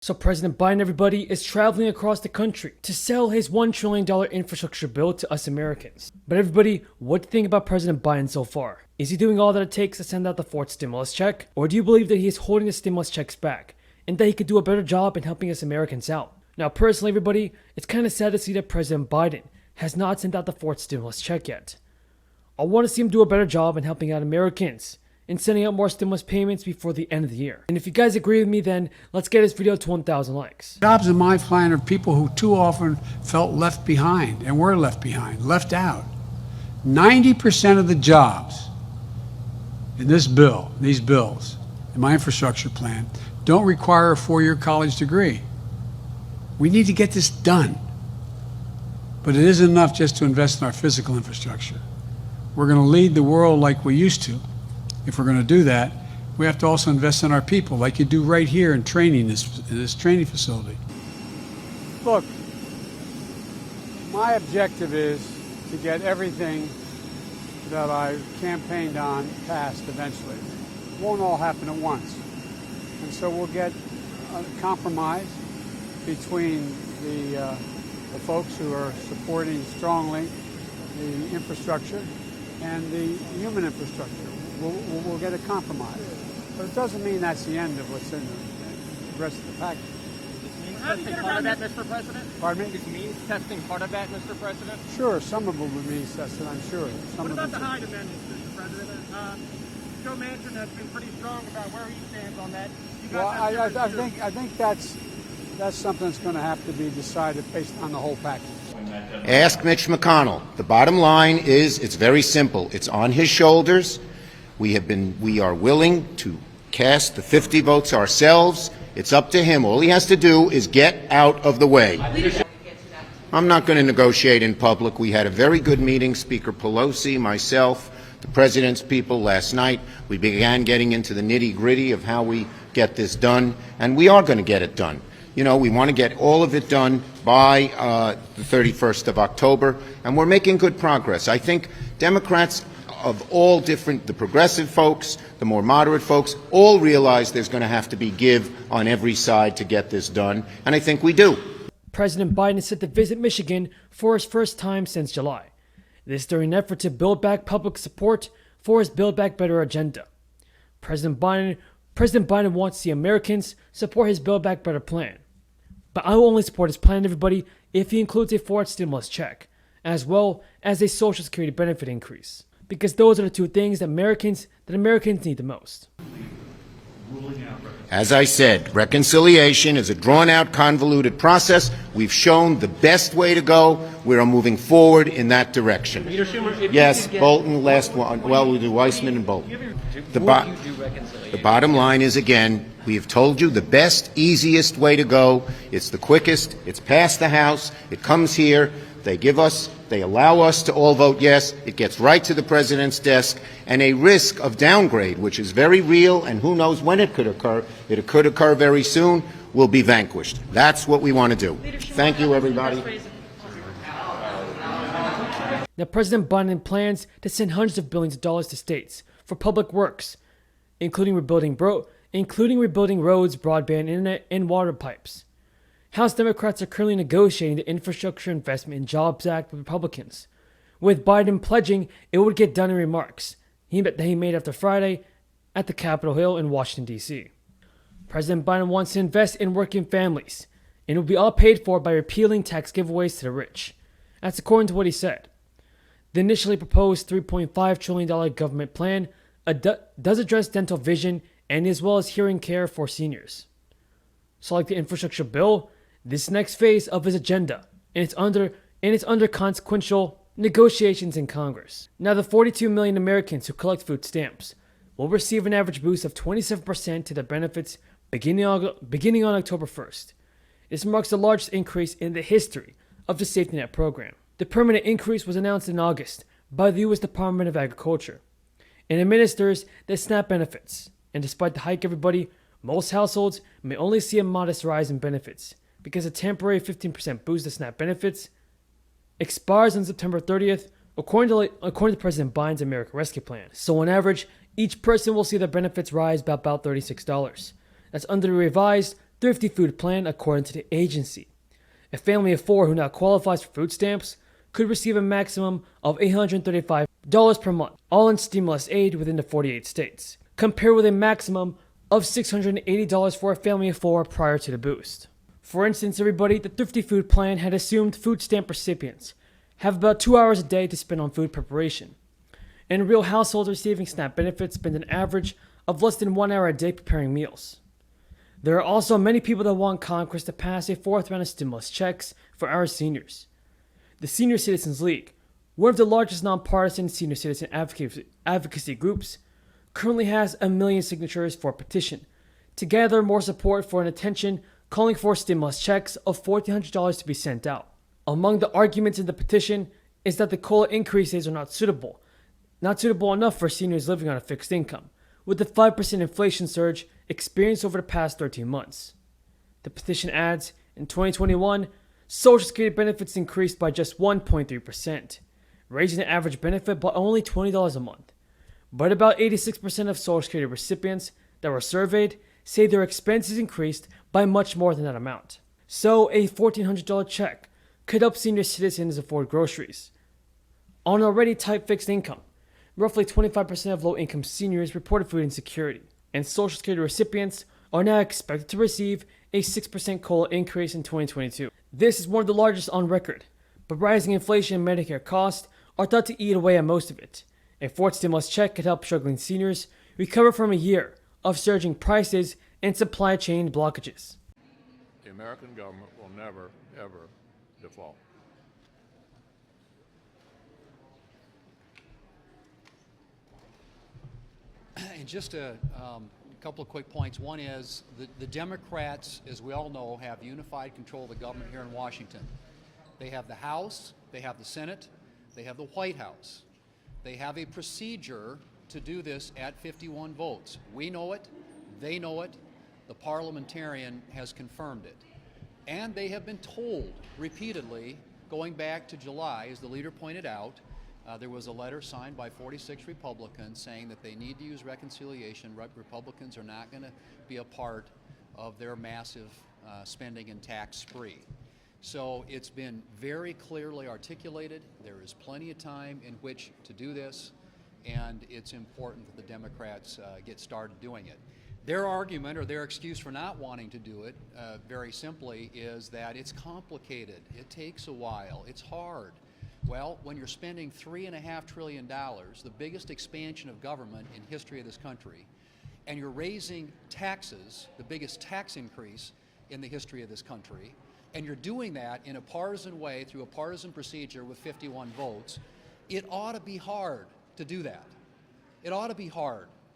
So President Biden, everybody, is traveling across the country to sell his $1 trillion infrastructure bill to us Americans. But everybody, what do you think about President Biden so far? Is he doing all that it takes to send out the fourth stimulus check? Or do you believe that he is holding the stimulus checks back and that he could do a better job in helping us Americans out? Now, personally, everybody, it's kind of sad to see that President Biden has not sent out the fourth stimulus check yet. I want to see him do a better job in helping out Americans and sending out more stimulus payments before the end of the year. And if you guys agree with me, then let's get this video to 1,000 likes. Jobs in my plan are people who too often felt left behind and were left behind, left out. 90% of the jobs in this bill, these bills, in my infrastructure plan, don't require a 4-year college degree. We need to get this done. But it isn't enough just to invest in our physical infrastructure. We're going to lead the world like we used to. If we're going to do that, we have to also invest in our people, like you do right here in training, this training facility. Look, my objective is to get everything that I campaigned on passed eventually. It won't all happen at once. And so we'll get a compromise between the folks who are supporting strongly the infrastructure and the human infrastructure. We'll get a compromise. But it doesn't mean that's the end of what's in the rest of the package. Is testing part of that, Mr. President? Pardon me? Is means testing part of that, Mr. President? Sure, some of them will be tested, I'm sure. What about the Hyde Amendments, Mr. President? Joe Manchin has been pretty strong about where he stands on that. Well, I think that's something that's going to have to be decided based on the whole package. Ask Mitch McConnell. The bottom line is it's very simple. It's on his shoulders. We are willing to cast the 50 votes ourselves. It's up to him. All he has to do is get out of the way. I'm not going to negotiate in public. We had a very good meeting, Speaker Pelosi, myself, the President's people last night. We began getting into the nitty-gritty of how we get this done, and we are going to get it done. You know, we want to get all of it done by the 31st of October, and we're making good progress. I think Democrats of all different, the progressive folks, the more moderate folks, all realize there's going to have to be give on every side to get this done, and I think we do. President Biden is set to visit Michigan for his first time since July. This during an effort to build back public support for his Build Back Better agenda. President Biden wants to see Americans support his Build Back Better plan. But I will only support his plan, everybody, if he includes a fourth stimulus check, as well as a Social Security benefit increase. Because those are the two things that Americans need the most. As I said, reconciliation is a drawn-out, convoluted process. We've shown the best way to go. We are moving forward in that direction. Yes, Bolton, last one. Well, we'll do Weissman and Bolton. The bottom line is, again, we have told you the best, easiest way to go. It's the quickest. It's past the House. It comes here. They allow us to all vote yes. It gets right to the President's desk, and a risk of downgrade, which is very real, and who knows when it could occur. It could occur very soon. Will be vanquished. That's what we want to do. Thank you, everybody. Now, President Biden plans to send hundreds of billions of dollars to states for public works, including rebuilding roads, broadband, internet, and water pipes. House Democrats are currently negotiating the Infrastructure Investment and Jobs Act with Republicans, with Biden pledging it would get done in remarks he made after Friday at the Capitol Hill in Washington, D.C. President Biden wants to invest in working families, and it will be all paid for by repealing tax giveaways to the rich. That's according to what he said. The initially proposed $3.5 trillion government plan does address dental vision and as well as hearing care for seniors. So like the infrastructure bill, this next phase of his agenda, and it's under consequential negotiations in Congress. Now, the 42 million Americans who collect food stamps will receive an average boost of 27% to their benefits beginning on October 1st. This marks the largest increase in the history of the safety net program. The permanent increase was announced in August by the U.S. Department of Agriculture and administers the SNAP benefits. And despite the hike, everybody, most households may only see a modest rise in benefits because a temporary 15% boost to SNAP benefits expires on September 30th, according to President Biden's American Rescue Plan. So on average, each person will see their benefits rise by about $36. That's under the revised thrifty food plan according to the agency. A family of 4 who now qualifies for food stamps could receive a maximum of $835 per month, all in stimulus aid within the 48 states, compared with a maximum of $680 for a family of 4 prior to the boost. For instance, everybody, the thrifty food plan had assumed food stamp recipients have about 2 hours a day to spend on food preparation, and real households receiving SNAP benefits spend an average of less than 1 hour a day preparing meals. There are also many people that want Congress to pass a 4th round of stimulus checks for our seniors. The Senior Citizens League, one of the largest nonpartisan senior citizen advocacy groups, currently has 1 million signatures for a petition to gather more support for an intention calling for stimulus checks of $1,400 to be sent out. Among the arguments in the petition is that the COLA increases are not suitable enough for seniors living on a fixed income, with the 5% inflation surge experienced over the past 13 months. The petition adds, in 2021, Social Security benefits increased by just 1.3%, raising the average benefit by only $20 a month. But about 86% of Social Security recipients that were surveyed say their expenses increased by much more than that amount. So a $1,400 check could help senior citizens afford groceries. On an already tight fixed income, roughly 25% of low-income seniors reported food insecurity, and Social Security recipients are now expected to receive a 6% COLA increase in 2022. This is one of the largest on record, but rising inflation and Medicare costs are thought to eat away at most of it. A 4th stimulus check could help struggling seniors recover from a year of surging prices and supply chain blockages. The American government will never, ever default. And just a couple of quick points. One is the Democrats, as we all know, have unified control of the government here in Washington. They have the House, they have the Senate, they have the White House. They have a procedure to do this at 51 votes. We know it, they know it, the parliamentarian has confirmed it. And they have been told repeatedly, going back to July, as the leader pointed out, there was a letter signed by 46 Republicans saying that they need to use reconciliation. Republicans are not going to be a part of their massive spending and tax spree. So it's been very clearly articulated. There is plenty of time in which to do this, and it's important that the Democrats get started doing it. Their argument or their excuse for not wanting to do it, very simply, is that it's complicated, it takes a while, it's hard. Well, when you're spending $3.5 trillion, the biggest expansion of government in history of this country, and you're raising taxes, the biggest tax increase in the history of this country, and you're doing that in a partisan way through a partisan procedure with 51 votes, it ought to be hard to do that. It ought to be hard.